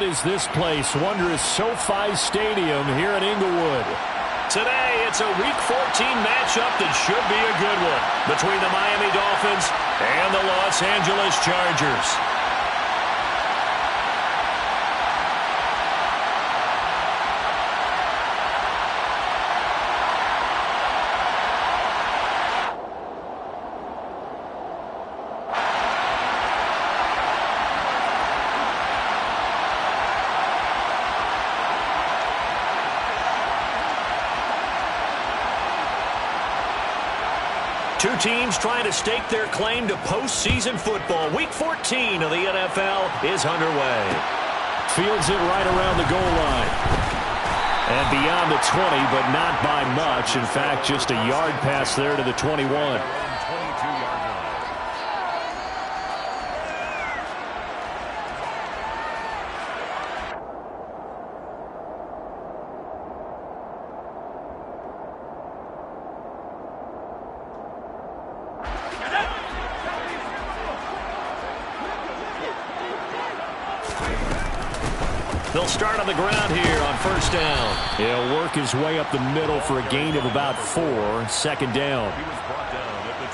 Is this place wondrous SoFi Stadium here in Inglewood. Today, it's a Week 14 matchup that should be a good one between the Miami Dolphins and the Los Angeles Chargers. Two teams trying to stake their claim to postseason football. Week 14 of the NFL is underway. Fields it right around the goal line. And beyond the 20, but not by much. In fact, just a yard pass there to the 21. They'll start on the ground here on first down. He'll work his way up the middle for a gain of about 4. Second down.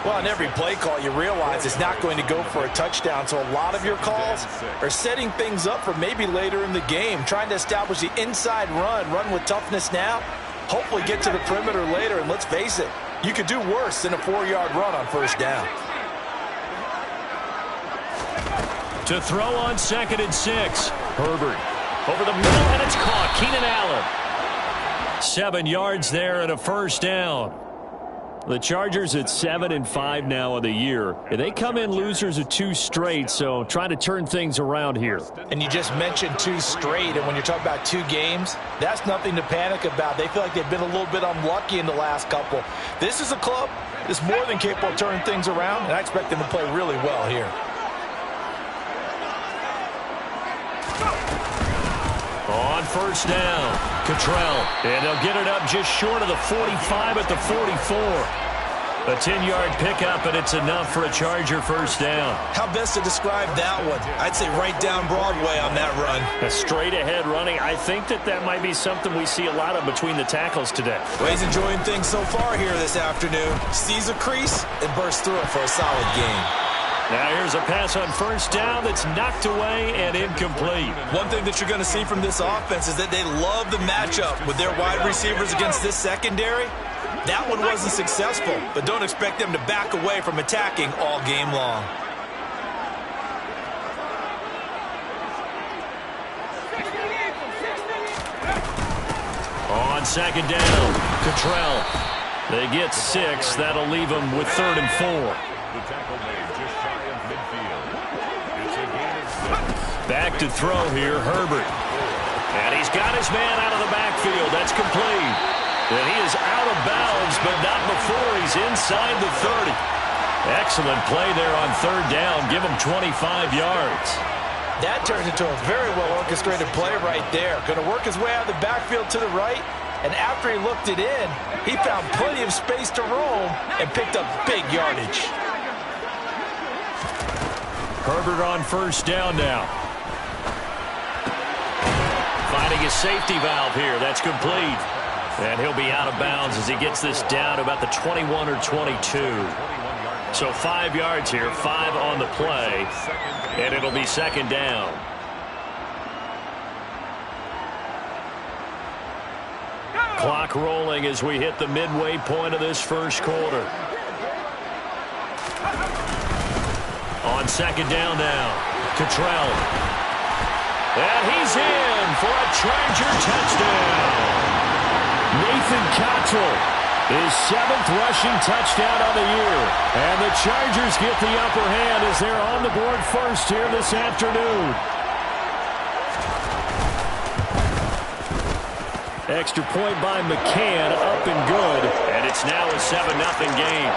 Well, on every play call, you realize it's not going to go for a touchdown. So a lot of your calls are setting things up for maybe later in the game, trying to establish the inside run with toughness now, hopefully get to the perimeter later. And let's face it, you could do worse than a 4-yard run on first down. To throw on 2nd and 6. Herbert. Over the middle, and it's caught. Keenan Allen. 7 yards there and a first down. The Chargers at 7-5 now of the year. They come in losers of 2 straight, so trying to turn things around here. And you just mentioned 2 straight, and when you're talking about 2 games, that's nothing to panic about. They feel like they've been a little bit unlucky in the last couple. This is a club that's more than capable of turning things around, and I expect them to play really well here. On first down, Cottrell, and they'll get it up just short of the 45 at the 44. A 10-yard pickup, and it's enough for a Charger first down. How best to describe that one? I'd say right down Broadway on that run. A straight-ahead running. I think that might be something we see a lot of between the tackles today. Well, he's enjoying things so far here this afternoon. Sees a crease and bursts through it for a solid gain. Now here's a pass on first down that's knocked away and incomplete. One thing that you're going to see from this offense is that they love the matchup with their wide receivers against this secondary. That one wasn't successful, but don't expect them to back away from attacking all game long. On second down, Cottrell. They get 6. That'll leave them with 3rd and 4. Back to throw here, Herbert. And he's got his man out of the backfield. That's complete. And he is out of bounds, but not before he's inside the 30. Excellent play there on 3rd down. Give him 25 yards. That turns into a very well-orchestrated play right there. Going to work his way out of the backfield to the right. And after he looked it in, he found plenty of space to roam and picked up big yardage. Herbert on first down now. Finding a safety valve here. That's complete. And he'll be out of bounds as he gets this down to about the 21 or 22. So 5 yards here, 5 on the play. And it'll be second down. Clock rolling as we hit the midway point of this first quarter. On second down now, Cottrell. And he's in for a Charger touchdown. Nathan Cottrell, his 7th rushing touchdown on the year. And the Chargers get the upper hand as they're on the board first here this afternoon. Extra point by McCann, up and good. And it's now a 7-0 game.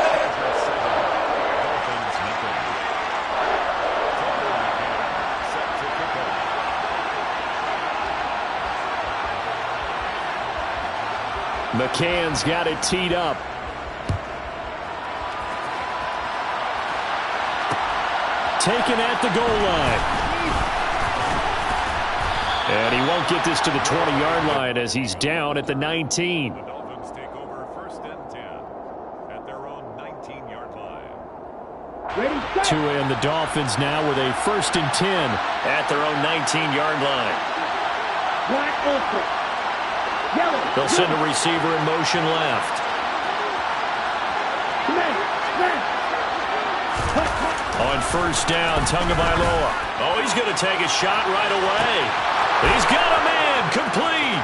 McCann's got it teed up. Taken at the goal line. And he won't get this to the 20-yard line as he's down at the 19. The Dolphins take over 1st and 10 at their own 19-yard line. And the Dolphins now with a 1st and 10 at their own 19-yard line. They'll send a receiver in motion left. On 1st down, Tagovailoa. Oh, he's going to take a shot right away. He's got a man complete.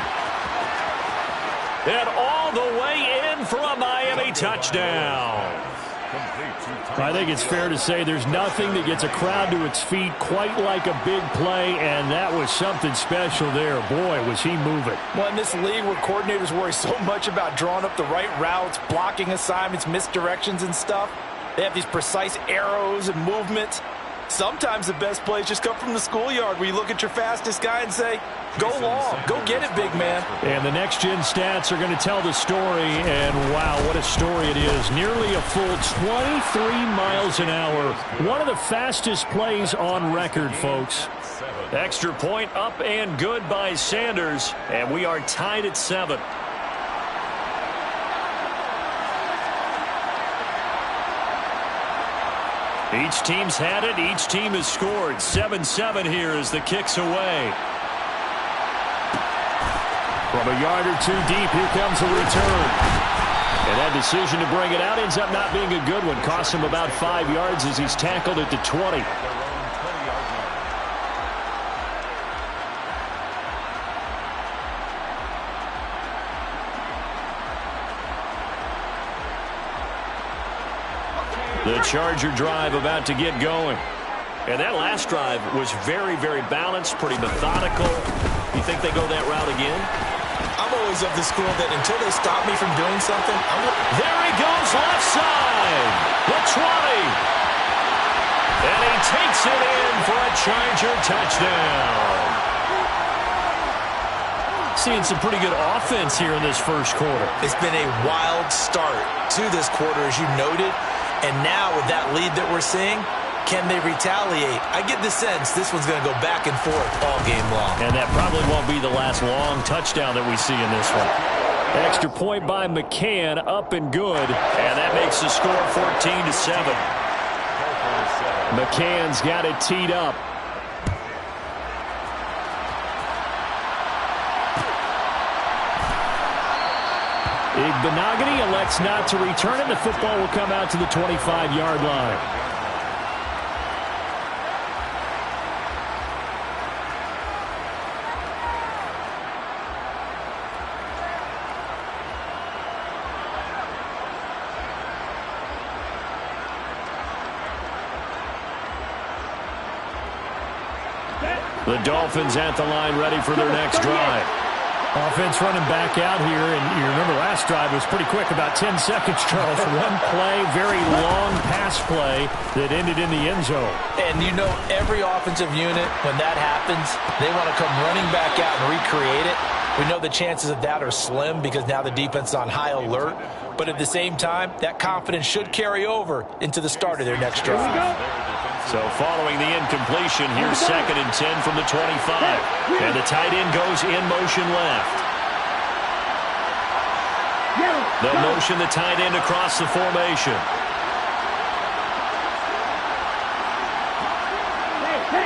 And all the way in for a Miami touchdown. I think it's fair to say there's nothing that gets a crowd to its feet quite like a big play, and that was something special there. Boy, was he moving. Well, in this league where coordinators worry so much about drawing up the right routes, blocking assignments, misdirections and stuff, they have these precise arrows and movements. Sometimes the best plays just come from the schoolyard where you look at your fastest guy and say, go long, go get it, big man. And the next-gen stats are going to tell the story, and wow, what a story it is. Nearly a full 23 miles an hour. One of the fastest plays on record, folks. Extra point up and good by Sanders, and we are tied at 7. Each team's had it. Each team has scored. 7-7 here as the kick's away. From a yard or two deep, here comes a return. And that decision to bring it out ends up not being a good one. Costs him about 5 yards as he's tackled at the 20. The Charger drive about to get going. And that last drive was very, very balanced, pretty methodical. You think they go that route again? I'm always of the school that until they stop me from doing something, there he goes, left side. The 20. And he takes it in for a Charger touchdown. Seeing some pretty good offense here in this first quarter. It's been a wild start to this quarter, as you noted. And now with that lead that we're seeing, can they retaliate? I get the sense this one's going to go back and forth all game long. And that probably won't be the last long touchdown that we see in this one. Extra point by McCann, up and good. And that makes the score 14-7. McCann's got it teed up. Igbenogany elects not to return it. The football will come out to the 25-yard line. The Dolphins at the line ready for their next drive. Offense running back out here, and you remember last drive was pretty quick, about 10 seconds, Charles. One play, very long pass play that ended in the end zone. And you know every offensive unit, when that happens, they want to come running back out and recreate it. We know the chances of that are slim because now the defense is on high alert. But at the same time, that confidence should carry over into the start of their next drive. So following the incompletion, here's 2nd and 10 from the 25. And the tight end goes in motion left. They'll motion the tight end across the formation.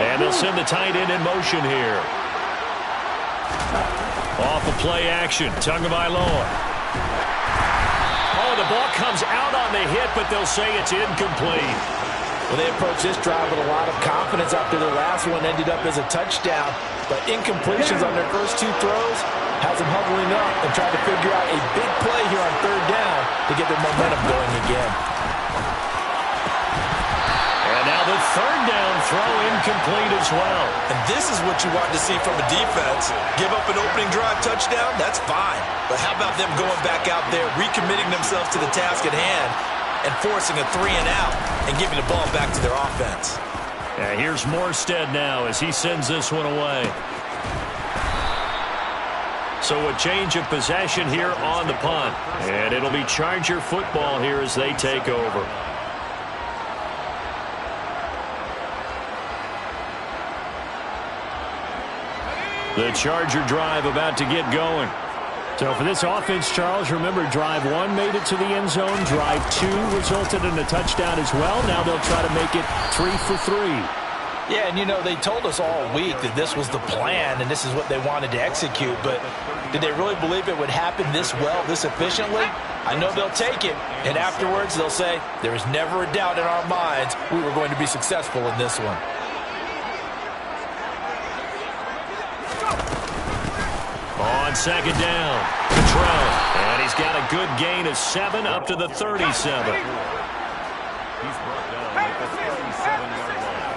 And they'll send the tight end in motion here. Off of play action, Tagovailoa. Oh, the ball comes out on the hit, but they'll say it's incomplete. Well, they approached this drive with a lot of confidence after their last one ended up as a touchdown. But incompletions on their first 2 throws has them huddling up and trying to figure out a big play here on 3rd down to get their momentum going again. And now the 3rd down throw incomplete as well. And this is what you want to see from a defense. Give up an opening drive touchdown, that's fine. But how about them going back out there, recommitting themselves to the task at hand, and forcing a 3 and out and giving the ball back to their offense. Yeah, here's Morstead now as he sends this one away. So a change of possession here on the punt. And it'll be Charger football here as they take over. The Charger drive about to get going. So for this offense, Charles, remember drive 1 made it to the end zone. Drive 2 resulted in a touchdown as well. Now they'll try to make it 3 for 3. Yeah, and you know, they told us all week that this was the plan and this is what they wanted to execute, but did they really believe it would happen this well, this efficiently? I know they'll take it, and afterwards they'll say, there was never a doubt in our minds we were going to be successful in this one. On second down, Cottrell, and he's got a good gain of 7 up to the 37. He's brought down at the 37-yard line.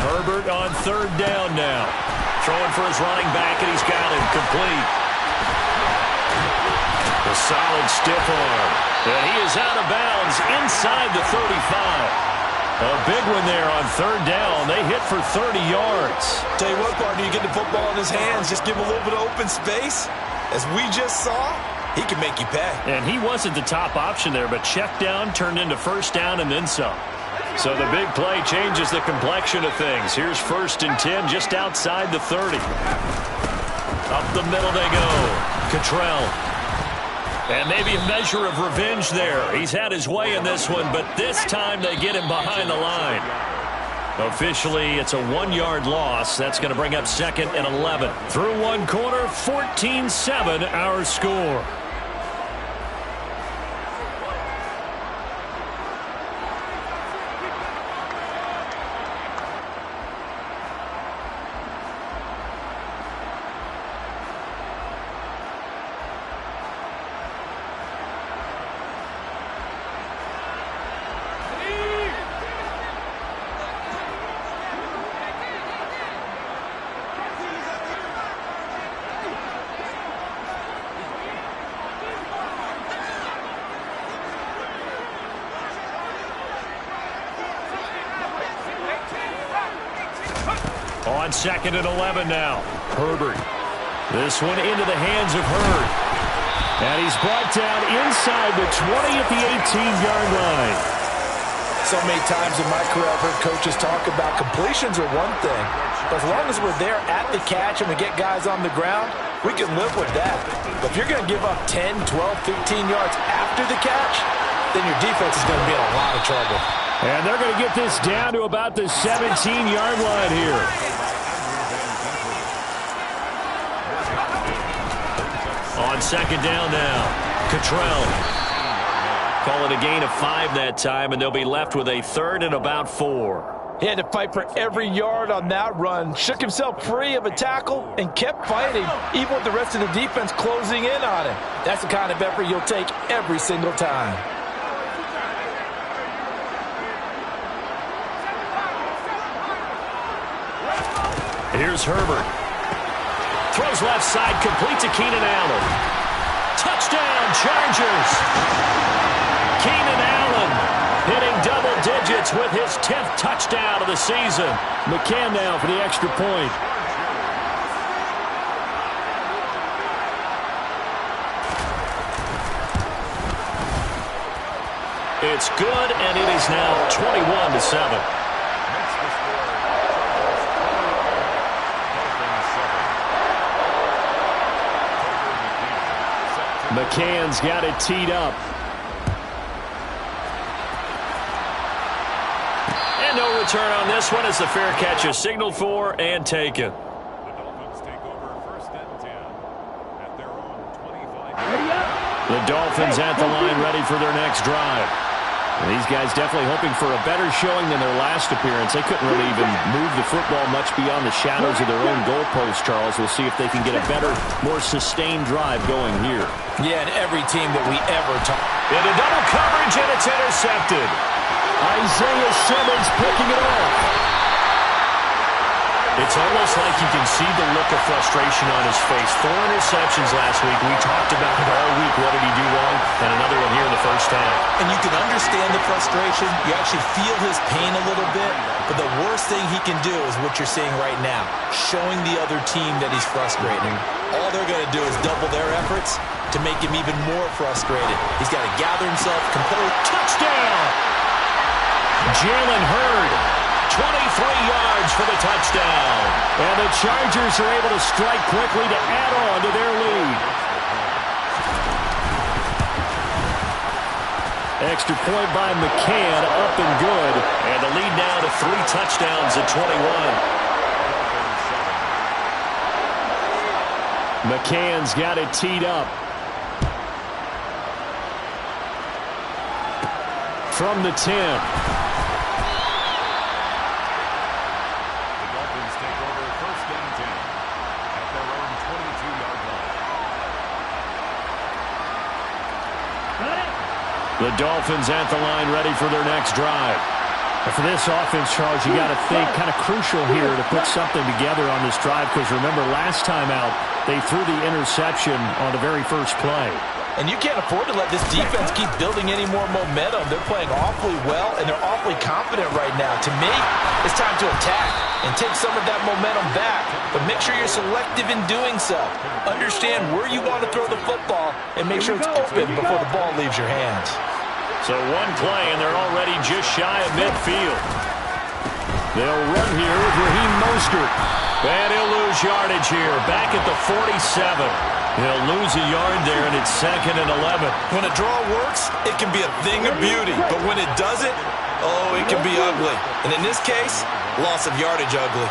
Herbert on third down now. Throwing for his running back, and he's got him complete. A solid stiff arm. And he is out of bounds inside the 35. A big one there on third down. They hit for 30 yards. Tell you what, partner, you get the football in his hands, just give him a little bit of open space. As we just saw, he can make you pay. And he wasn't the top option there, but check down turned into first down and then some. So the big play changes the complexion of things. Here's 1st and 10 just outside the 30. Up the middle they go. Cottrell. And maybe a measure of revenge there. He's had his way in this one, but this time they get him behind the line. Officially, it's a 1-yard loss. That's going to bring up 2nd and 11. Through one quarter, 14-7 our score. On 2nd and 11 now. Herbert. This one into the hands of Hurd. And he's brought down inside the 20 at the 18-yard line. So many times in my career I've heard coaches talk about completions are one thing, but as long as we're there at the catch and we get guys on the ground, we can live with that. But if you're going to give up 10, 12, 15 yards after the catch, then your defense is going to be in a lot of trouble. And they're going to get this down to about the 17-yard line here. On 2nd down now, Cottrell. Call it a gain of 5 that time, and they'll be left with a 3rd and about 4. He had to fight for every yard on that run, shook himself free of a tackle, and kept fighting, even with the rest of the defense closing in on him. That's the kind of effort you'll take every single time. Here's Herbert. Throws left side, complete to Keenan Allen. Touchdown, Chargers! Keenan Allen hitting double digits with his 10th touchdown of the season. McCann now for the extra point. It's good, and it is now 21-7. McCann's got it teed up. And no return on this one as the fair catch is signaled for and taken. The Dolphins take over 1st and 10 at their own 25. The Dolphins at the line ready for their next drive. And these guys definitely hoping for a better showing than their last appearance. They couldn't really even move the football much beyond the shadows of their own goalpost, Charles. We'll see if they can get a better, more sustained drive going here. Yeah, and every team that we ever talk. Into double coverage, and it's intercepted. Isaiah Simmons picking it off. It's almost like you can see the look of frustration on his face. 4 interceptions last week. We talked about it all week. What did he do wrong? And another one here in the first half. And you can understand the frustration. You actually feel his pain a little bit. But the worst thing he can do is what you're seeing right now, showing the other team that he's frustrated. All they're going to do is double their efforts to make him even more frustrated. He's got to gather himself, compose. Touchdown! Jalen Hurd yards for the touchdown. And the Chargers are able to strike quickly to add on to their lead. Extra point by McCann, up and good. And the lead now to 3 touchdowns at 21. McCann's got it teed up. From the 10. The Dolphins take over first and 10 at their own 22-yard line. The Dolphins at the line, ready for their next drive. And for this offense, Charles, you got to think kind of crucial here to put something together on this drive, because remember, last time out, they threw the interception on the very first play. And you can't afford to let this defense keep building any more momentum. They're playing awfully well, and they're awfully confident right now. To me, it's time to attack and take some of that momentum back, but make sure you're selective in doing so. Understand where you want to throw the football and make sure it's open before the ball leaves your hands. So one play, and they're already just shy of midfield. They'll run here with Raheem Mostert. And he'll lose yardage here, back at the 47. He'll lose a yard there, and it's 2nd and 11. When a draw works, it can be a thing of beauty. But when it doesn't, oh, it can be ugly. And in this case, loss of yardage ugly.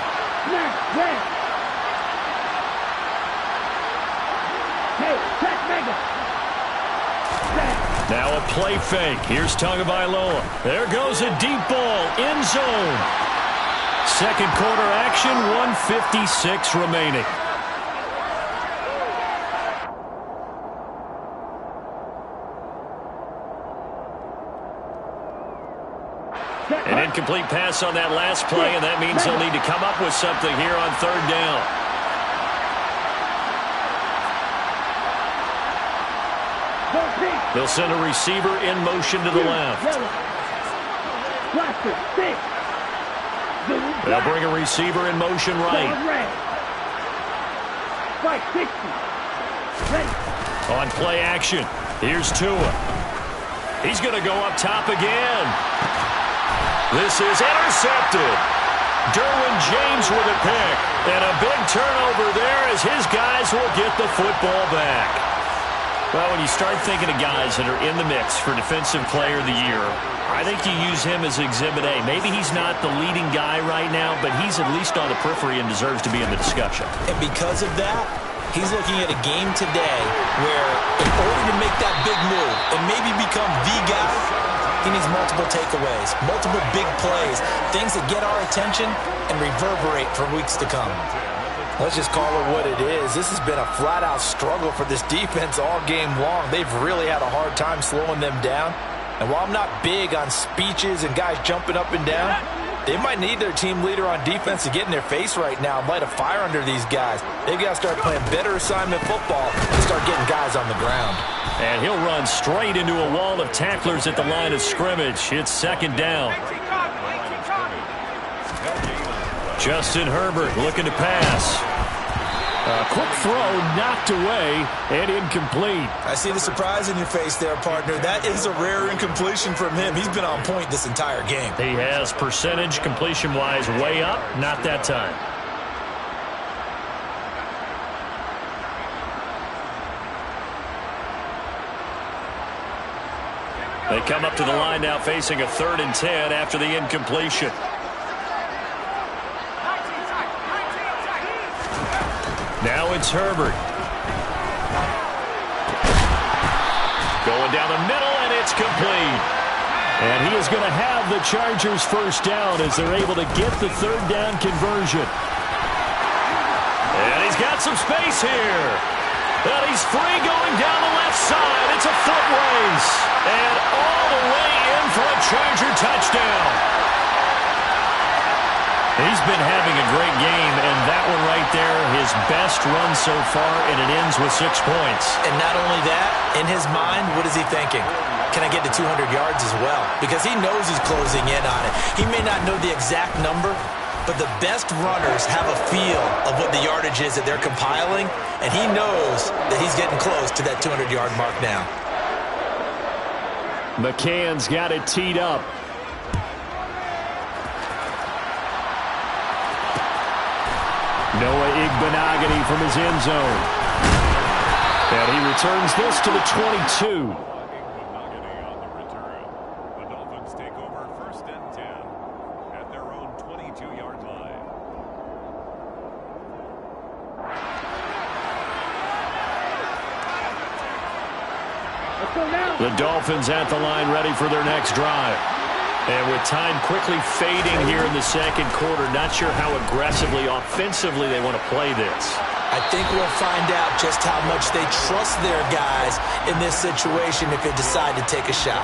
Now a play fake. Here's Tagovailoa. There goes a deep ball, end zone. Second quarter action, 1:56 remaining. An incomplete pass on that last play, and that means they'll need to come up with something here on 3rd down. They'll send a receiver in motion to the left. They'll bring a receiver in motion right. On play action, here's Tua. He's going to go up top again. This is intercepted. Derwin James with a pick. And a big turnover there as his guys will get the football back. Well, when you start thinking of guys that are in the mix for Defensive Player of the Year, I think you use him as Exhibit A. Maybe he's not the leading guy right now, but he's at least on the periphery and deserves to be in the discussion. And because of that, he's looking at a game today where in order to make that big move and maybe become the guy, he needs multiple takeaways, multiple big plays, things that get our attention and reverberate for weeks to come. Let's just call it what it is. This has been a flat-out struggle for this defense all game long. They've really had a hard time slowing them down. And while I'm not big on speeches and guys jumping up and down, they might need their team leader on defense to get in their face right now and light a fire under these guys. They've got to start playing better assignment football and start getting guys on the ground. And he'll run straight into a wall of tacklers at the line of scrimmage. It's 2nd down. Justin Herbert looking to pass. A quick throw knocked away and incomplete. I see the surprise in your face there, partner. That is a rare incompletion from him. He's been on point this entire game. He has percentage completion-wise way up. Not that time. They come up to the line now facing a 3rd and 10 after the incompletion. Now it's Herbert. Going down the middle, and it's complete. And he is going to have the Chargers first down as they're able to get the 3rd down conversion. And he's got some space here. And he's free going down the left side. It's a foot race. And all the way in for a Charger touchdown. He's been having a great game, and that one right there, his best run so far, and it ends with 6 points. And not only that, in his mind, what is he thinking? Can I get to 200 yards as well? Because he knows he's closing in on it. He may not know the exact number, but the best runners have a feel of what the yardage is that they're compiling, and he knows that he's getting close to that 200-yard mark now. McCann's got it teed up. Noah Igbenogany from his end zone. And he returns this to the 22. Igbenogany on the return. The Dolphins take over 1st and 10 at their own 22-yard line. The Dolphins at the line ready for their next drive. And with time quickly fading here in the second quarter, not sure how aggressively, offensively they want to play this. I think we'll find out just how much they trust their guys in this situation if they decide to take a shot.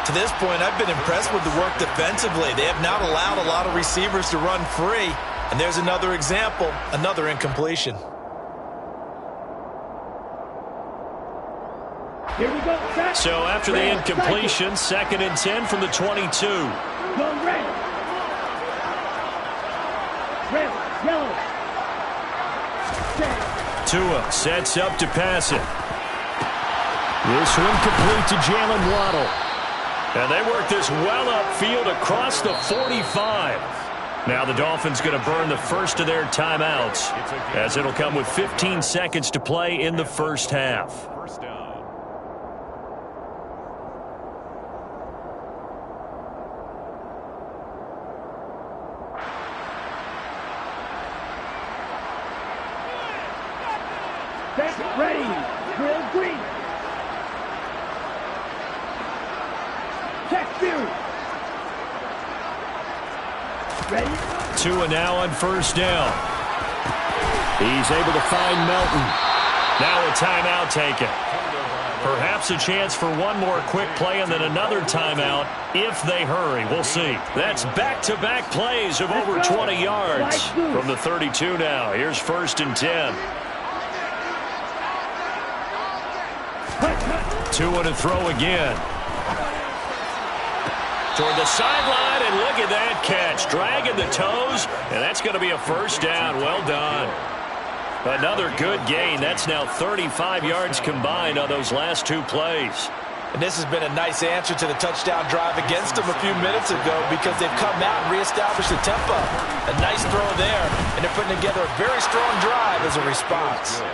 To this point, I've been impressed with the work defensively. They have not allowed a lot of receivers to run free. And there's another example, another incompletion. Here we go. Set. So after the incompletion, 2nd and 10 from the 22. Go red. Red, yellow. Set. Tua sets up to pass it. This one complete to Jalen Waddle. And they work this well upfield across the 45. Now the Dolphins going to burn the first of their timeouts, as it'll come with 15 seconds to play in the first half. First down. Set. Ready. Drill green. Check theory. Ready. Tua now on first down. He's able to find Melton. Now a timeout taken. Perhaps a chance for one more quick play and then another timeout if they hurry. We'll see. That's back-to-back plays of over 20 yards from the 32 now. Here's 1st and 10. Tua to throw again. Toward the sideline, and look at that catch. Dragging the toes, and that's going to be a first down. Well done. Another good gain. That's now 35 yards combined on those last 2 plays. And this has been a nice answer to the touchdown drive against them a few minutes ago because they've come out and reestablished the tempo. A nice throw there, and they're putting together a very strong drive as a response.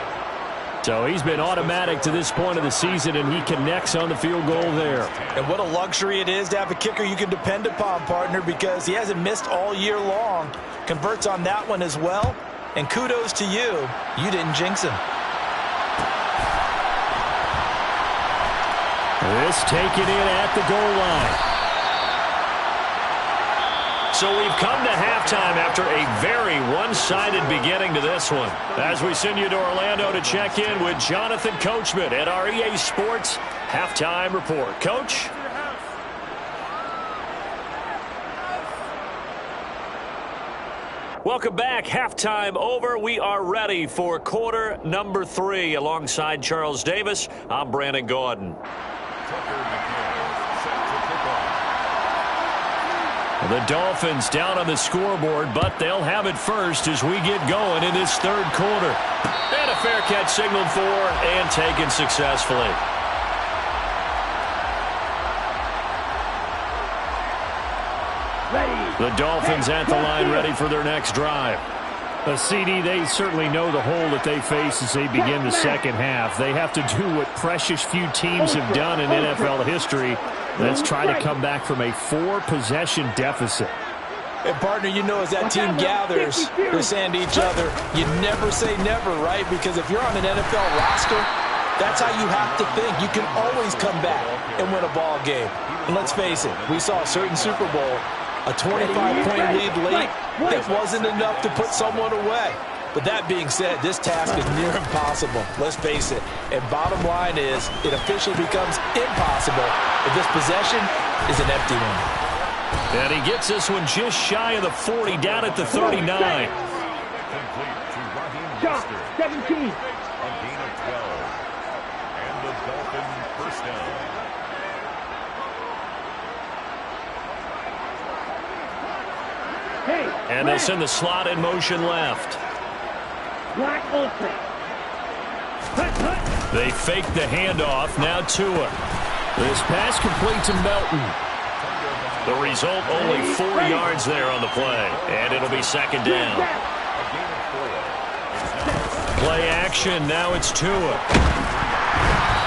So he's been automatic to this point of the season, and he connects on the field goal there. And what a luxury it is to have a kicker you can depend upon, partner, because he hasn't missed all year long. Converts on that one as well. And kudos to you. You didn't jinx him. This taken in at the goal line. So we've come to halftime after a very one-sided beginning to this one. As we send you to Orlando to check in with Jonathan Coachman at our EA Sports Halftime Report. Coach? Welcome back. Halftime over. We are ready for quarter number 3. Alongside Charles Davis, I'm Brandon Gordon. The Dolphins down on the scoreboard, but they'll have it first as we get going in this third quarter. And a fair catch signaled for and taken successfully. The Dolphins at the line ready for their next drive. A CD, they certainly know the hole that they face as they begin the second half. They have to do what precious few teams have done in NFL history. Let's try to come back from a 4-possession deficit. And partner, you know, as that team gathers, they're saying to each other, you never say never, right? Because if you're on an NFL roster, that's how you have to think. You can always come back and win a ball game. And let's face it, we saw a certain Super Bowl, a 25-point lead late that wasn't enough to put someone away. But that being said, this task is near impossible. Let's face it. And bottom line is, it officially becomes impossible if this possession is an empty one. And he gets this one just shy of the 40, down at the 39. Complete to Raheem Mostert. 17. A gain of 12. And the Dolphin first down. And they'll send the slot in motion left. Black Ultra. They fake the handoff. Now Tua. This pass complete to Melton. The result, only 4 yards there on the play. And it'll be second down. A gain of 4. Play action. Now it's Tua.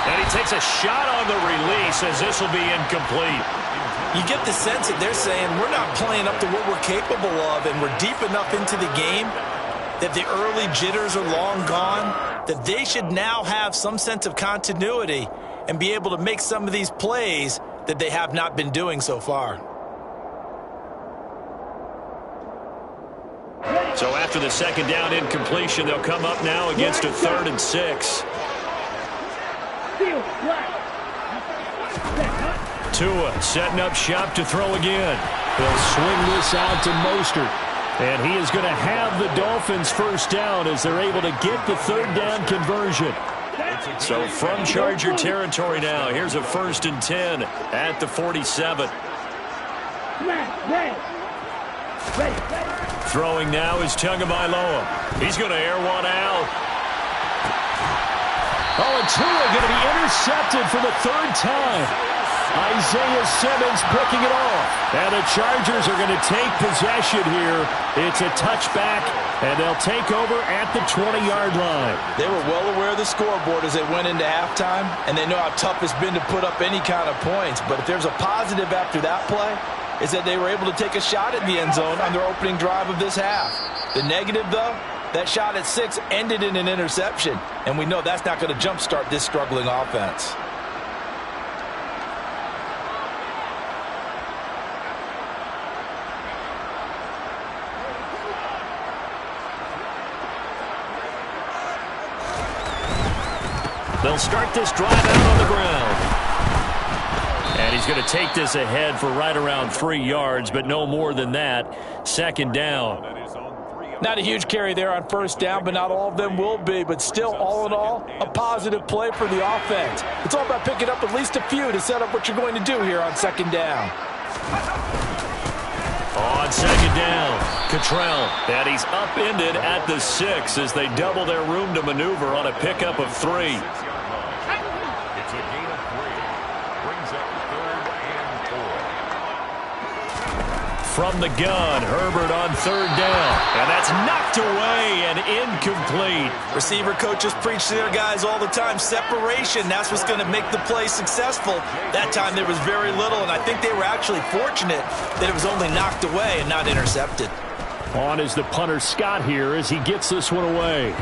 And he takes a shot on the release as this will be incomplete. You get the sense that they're saying we're not playing up to what we're capable of, and we're deep enough into the game that the early jitters are long gone, that they should now have some sense of continuity and be able to make some of these plays that they have not been doing so far. So after the second down incompletion, they'll come up now against a 3rd and 6. Tua setting up shop to throw again. They'll swing this out to Mostert. And he is going to have the Dolphins first down as they're able to get the 3rd down conversion. So from Charger territory now, here's a 1st and 10 at the 47. Throwing now is Tagovailoa. He's going to air one out. Oh, and Tua going to be intercepted for the 3rd time. Isaiah Simmons picking it off. And the Chargers are going to take possession here. It's a touchback, and they'll take over at the 20-yard line. They were well aware of the scoreboard as they went into halftime, and they know how tough it's been to put up any kind of points. But if there's a positive after that play, is that they were able to take a shot at the end zone on their opening drive of this half. The negative, though, that shot at 6 ended in an interception, and we know that's not going to jumpstart this struggling offense. They'll start this drive out on the ground. And he's going to take this ahead for right around 3 yards, but no more than that. 2nd down. Not a huge carry there on 1st down, but not all of them will be. But still, all in all, a positive play for the offense. It's all about picking up at least a few to set up what you're going to do here on 2nd down. On 2nd down, Cottrell. And he's upended at the 6 as they double their room to maneuver on a pickup of 3. It's a gain of 3. Brings up 3rd and 4. From the gun, Herbert on 3rd down. And that's knocked away and incomplete. Receiver coaches preach to their guys all the time. Separation, that's what's going to make the play successful. That time there was very little, and I think they were actually fortunate that it was only knocked away and not intercepted. On is the punter Scott here as he gets this one away.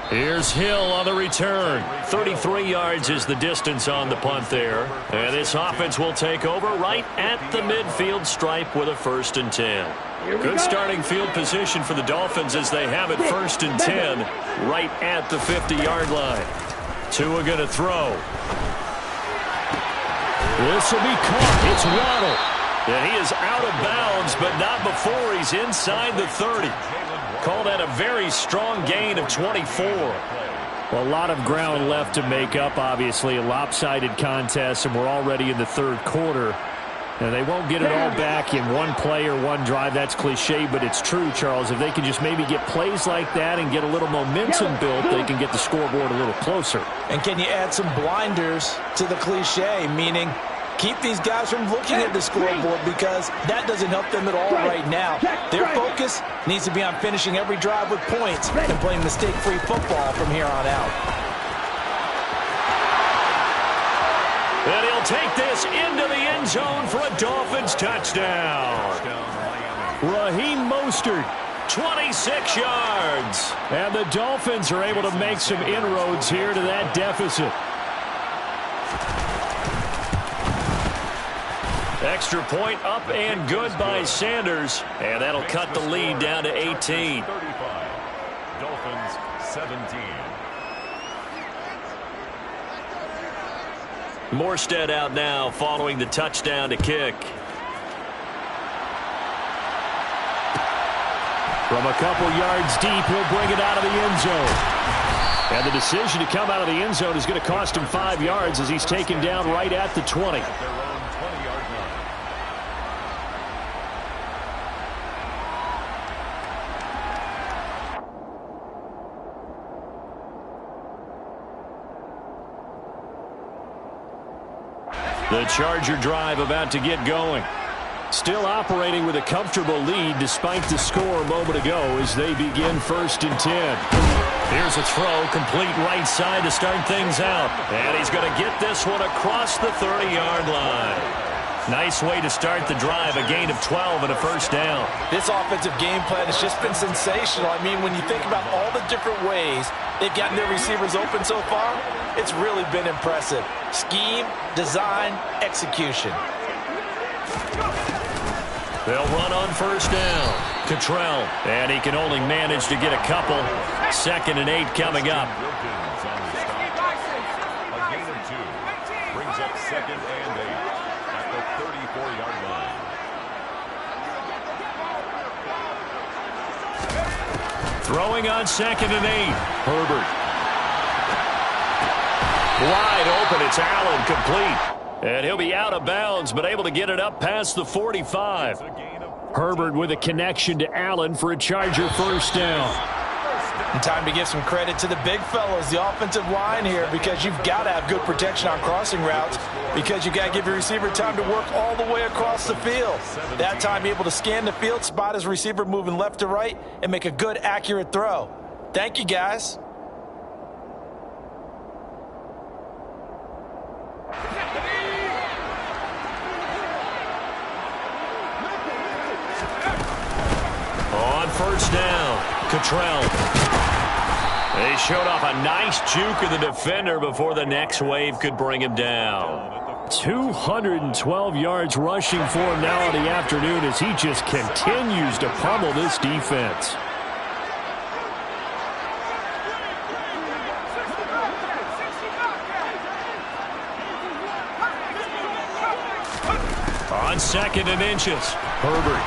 Here's Hill on the return. 33 yards is the distance on the punt there. And this offense will take over right at the midfield stripe with a 1st and 10. Good starting field position for the Dolphins as they have it 1st and 10 right at the 50-yard line. Tua going to throw. This will be caught. It's Waddle. And he is out of bounds, but not before he's inside the 30. Call that a very strong gain of 24. Well, a lot of ground left to make up, obviously. A lopsided contest, and we're already in the 3rd quarter. And they won't get it all back in one play or one drive. That's cliche, but it's true, Charles. If they can just maybe get plays like that and get a little momentum built, they can get the scoreboard a little closer. And can you add some blinders to the cliche, meaning keep these guys from looking at the scoreboard, because that doesn't help them at all right now. Their focus needs to be on finishing every drive with points and playing mistake-free football from here on out. And he'll take this into the end zone for a Dolphins touchdown. Raheem Mostert. 26 yards. And the Dolphins are able to make some inroads here to that deficit. Extra point up and good by Sanders. And that'll cut the lead down to 18. 35. Dolphins 17. Morstead out now following the touchdown to kick. From a couple yards deep, he'll bring it out of the end zone. And the decision to come out of the end zone is going to cost him 5 yards as he's taken down right at the 20. The Charger drive about to get going. Still operating with a comfortable lead despite the score a moment ago as they begin 1st and 10. Here's a throw, complete right side to start things out. And he's going to get this one across the 30-yard line. Nice way to start the drive, a gain of 12 and a first down. This offensive game plan has just been sensational. I mean, when you think about all the different ways they've gotten their receivers open so far, it's really been impressive. Scheme, design, execution. They'll run on first down. Cottrell, and he can only manage to get a couple. 2nd and 8 coming up. A gain of 2 brings up 2nd and 8 at the 34-yard line. Throwing on 2nd and 8. Herbert. Wide open. It's Allen, complete. And he'll be out of bounds, but able to get it up past the 45. Herbert with a connection to Allen for a Charger first down. And time to give some credit to the big fellows, the offensive line here, because you've got to have good protection on crossing routes, because you've got to give your receiver time to work all the way across the field. That time able to scan the field, spot his receiver moving left to right, and make a good, accurate throw. Thank you, guys. On first down, Cottrell. They showed off a nice juke of the defender before the next wave could bring him down. 212 yards rushing for him now in the afternoon as he just continues to pummel this defense. On 2nd and inches, Herbert.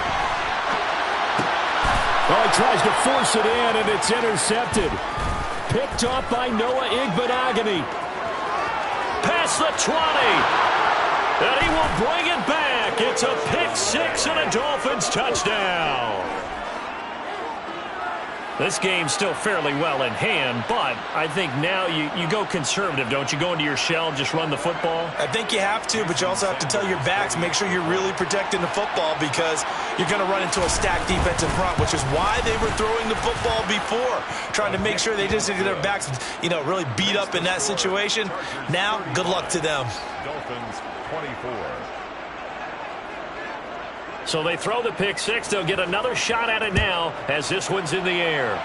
Oh, he tries to force it in, and it's intercepted. Picked off by Noah Igbenogany. Past the 20. And he will bring it back. It's a pick 6 and a Dolphins touchdown. This game's still fairly well in hand, but I think now you go conservative, don't you? Go into your shell, just run the football? I think you have to, but you also have to tell your backs, make sure you're really protecting the football, because you're going to run into a stacked defensive front, which is why they were throwing the football before, trying to make sure they just get their backs, really beat up in that situation. Now, good luck to them. Dolphins 24. So they throw the pick 6. They'll get another shot at it now as this one's in the air.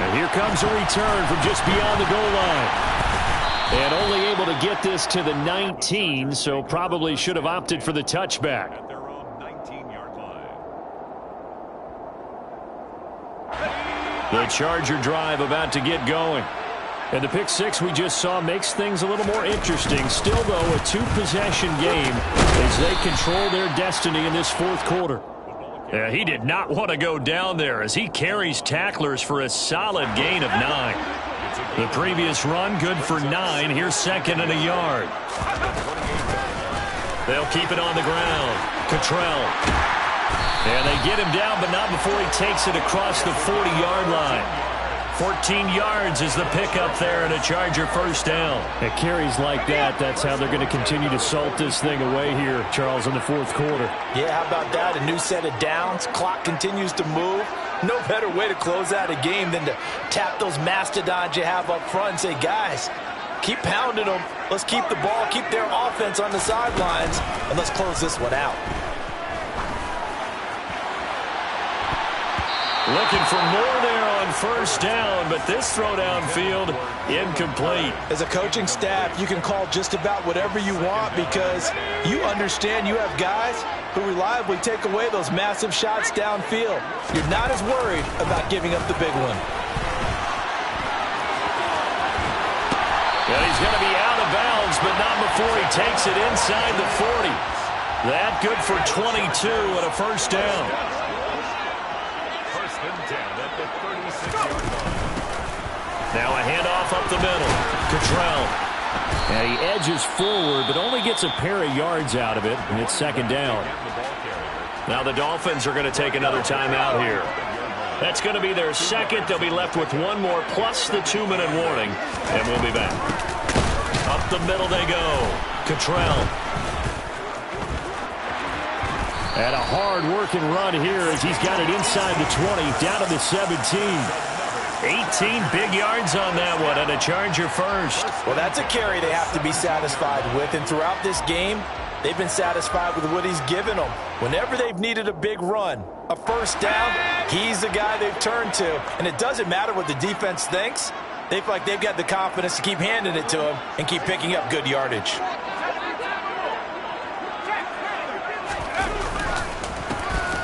And here comes a return from just beyond the goal line. And only able to get this to the 19, so probably should have opted for the touchback. At their own 19-yard line. The Charger drive about to get going. And the pick 6 we just saw makes things a little more interesting. Still, though, a 2-possession game as they control their destiny in this 4th quarter. Yeah, he did not want to go down there as he carries tacklers for a solid gain of 9. The previous run, good for 9. Here's 2nd and a yard. They'll keep it on the ground. Cottrell. And they get him down, but not before he takes it across the 40-yard line. 14 yards is the pickup there and a Charger first down. At carries like that, that's how they're going to continue to salt this thing away here, Charles, in the 4th quarter. Yeah, how about that? A new set of downs. Clock continues to move. No better way to close out a game than to tap those mastodons you have up front and say, guys, keep pounding them. Let's keep the ball, keep their offense on the sidelines, and let's close this one out. Looking for more there on first down, but this throw downfield incomplete. As a coaching staff, you can call just about whatever you want because you understand you have guys who reliably take away those massive shots downfield. You're not as worried about giving up the big one. Well, he's going to be out of bounds, but not before he takes it inside the 40. That good for 22 and a first down. Now a handoff up the middle. Cottrell. And he edges forward, but only gets a pair of yards out of it, and it's 2nd down. Now the Dolphins are going to take another timeout here. That's going to be their 2nd. They'll be left with one more plus the 2-minute warning, and we'll be back. Up the middle they go. Cottrell. And a hard-working run here as he's got it inside the 20, down to the 17. 18 big yards on that one, and a Charger first. Well, that's a carry they have to be satisfied with, and throughout this game, they've been satisfied with what he's given them. Whenever they've needed a big run, a first down, he's the guy they've turned to. And it doesn't matter what the defense thinks. They feel like they've got the confidence to keep handing it to him and keep picking up good yardage.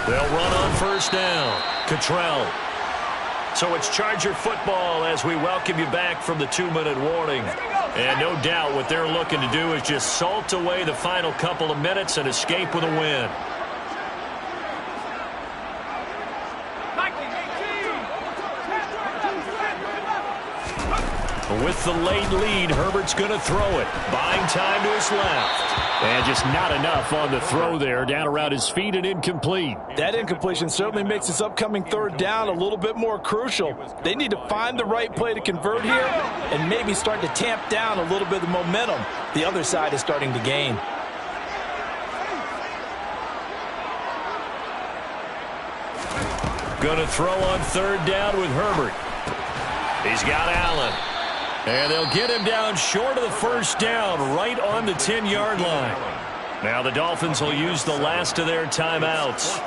They'll run on first down. Cottrell. So it's Charger football as we welcome you back from the 2-minute warning. And no doubt what they're looking to do is just salt away the final couple of minutes and escape with a win. With the late lead, Herbert's going to throw it. Buying time to his left. And just not enough on the throw there. Down around his feet and incomplete. That incompletion certainly makes this upcoming third down a little bit more crucial. They need to find the right play to convert here and maybe start to tamp down a little bit of the momentum the other side is starting to gain. Going to throw on third down with Herbert. He's got Allen. And they'll get him down short of the first down, right on the 10-yard line. Now the Dolphins will use the last of their timeouts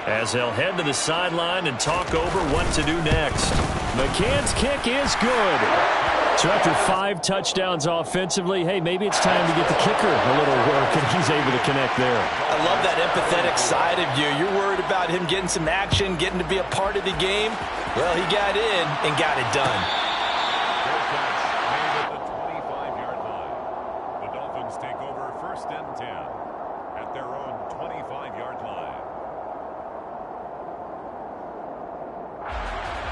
as they'll head to the sideline and talk over what to do next. McCann's kick is good. So after 5 touchdowns offensively, hey, maybe it's time to get the kicker a little work, and he's able to connect there. I love that empathetic side of you. You're worried about him getting some action, getting to be a part of the game. Well, he got in and got it done.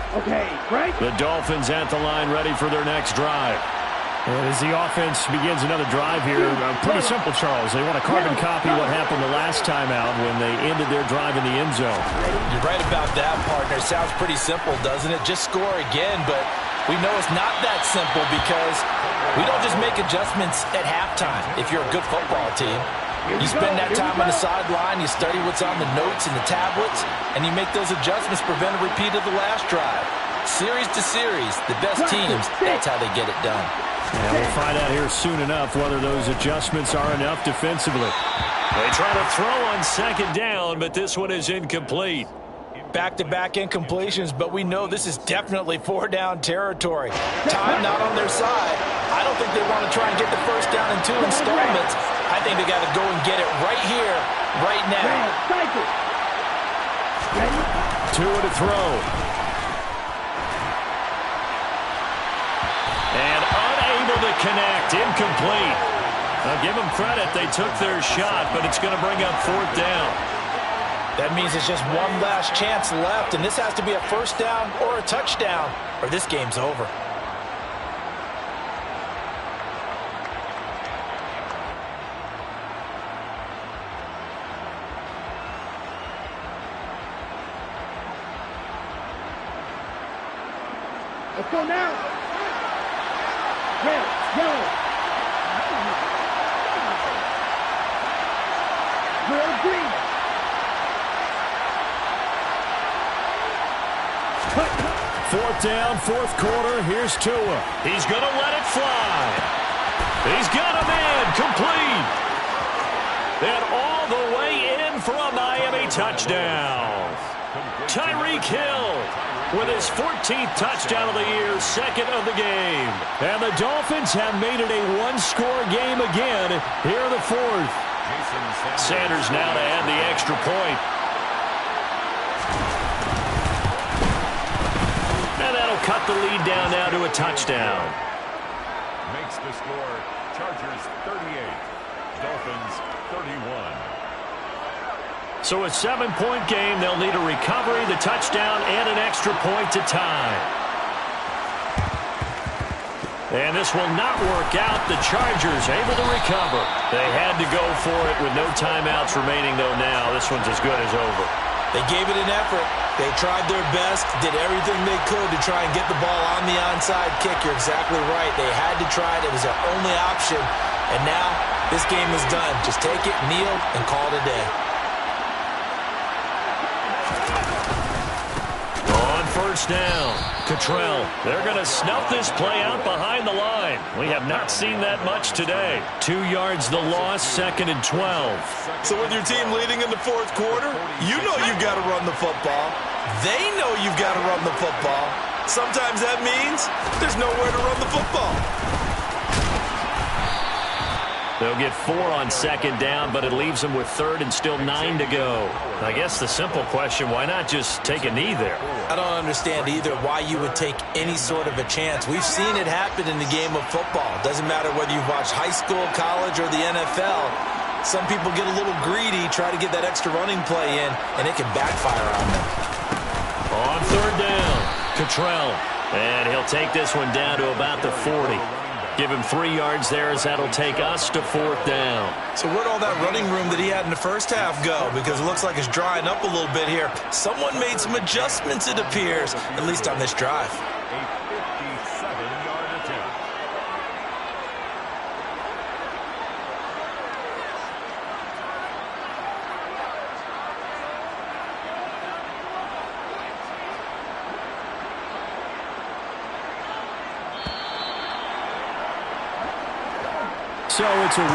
Okay, right. The Dolphins at the line ready for their next drive. As the offense begins another drive here, pretty simple, Charles. They want to carbon copy what happened the last time out when they ended their drive in the end zone. You're right about that, partner. Sounds pretty simple, doesn't it? Just score again, but we know it's not that simple because we don't just make adjustments at halftime if you're a good football team. You spend that time on the sideline, you study what's on the notes and the tablets, and you make those adjustments, prevent a repeat of the last drive. Series to series, the best teams, that's how they get it done. And we'll find out here soon enough whether those adjustments are enough defensively. They try to throw on second down, but this one is incomplete. Back-to-back incompletions, but we know this is definitely 4-down territory. Time not on their side. I don't think they want to try and get the first down in 2 installments. I think they got to go and get it right here, right now. Tua to throw. And unable to connect, incomplete. I'll give them credit, they took their shot, but it's going to bring up fourth down. That means it's just one last chance left, and this has to be a first down or a touchdown, or this game's over. Let's go now. Red, yellow. Blue, green. Fourth down, fourth quarter. Here's Tua. He's going to let it fly. He's got a man complete. And all the way in for a Miami touchdown. Tyreek Hill with his 14th touchdown of the year, second of the game. And the Dolphins have made it a one-score game again here in the fourth. Sanders now to add the extra point. And that'll cut the lead down now to a touchdown. Makes the score Chargers 38, Dolphins 31. So a 7-point game. They'll need a recovery, the touchdown, and an extra point to tie. And this will not work out. The Chargers able to recover. They had to go for it with no timeouts remaining, though, now. This one's as good as over. They gave it an effort. They tried their best, did everything they could to try and get the ball on the onside kick. You're exactly right. They had to try it. It was their only option. And now this game is done. Just take it, kneel, and call it a day. first down. Cottrell. They're going to snuff this play out behind the line. We have not seen that much today. 2 yards the loss, 2nd and 12. So with your team leading in the fourth quarter, you know you've got to run the football. They know you've got to run the football. Sometimes that means there's nowhere to run the football. They'll get 4 on 2nd down, but it leaves them with 3rd and still 9 to go. I guess the simple question, why not just take a knee there? I don't understand either why you would take any sort of a chance. We've seen it happen in the game of football. Doesn't matter whether you've watched high school, college, or the NFL. Some people get a little greedy, try to get that extra running play in, and it can backfire on them. On 3rd down, Cottrell. And he'll take this one down to about the 40. Give him 3 yards there as that'll take us to 4th down. So where'd all that running room that he had in the first half go? Because it looks like it's drying up a little bit here. Someone made some adjustments, it appears, at least on this drive. A 57-yard attempt. So it's a win.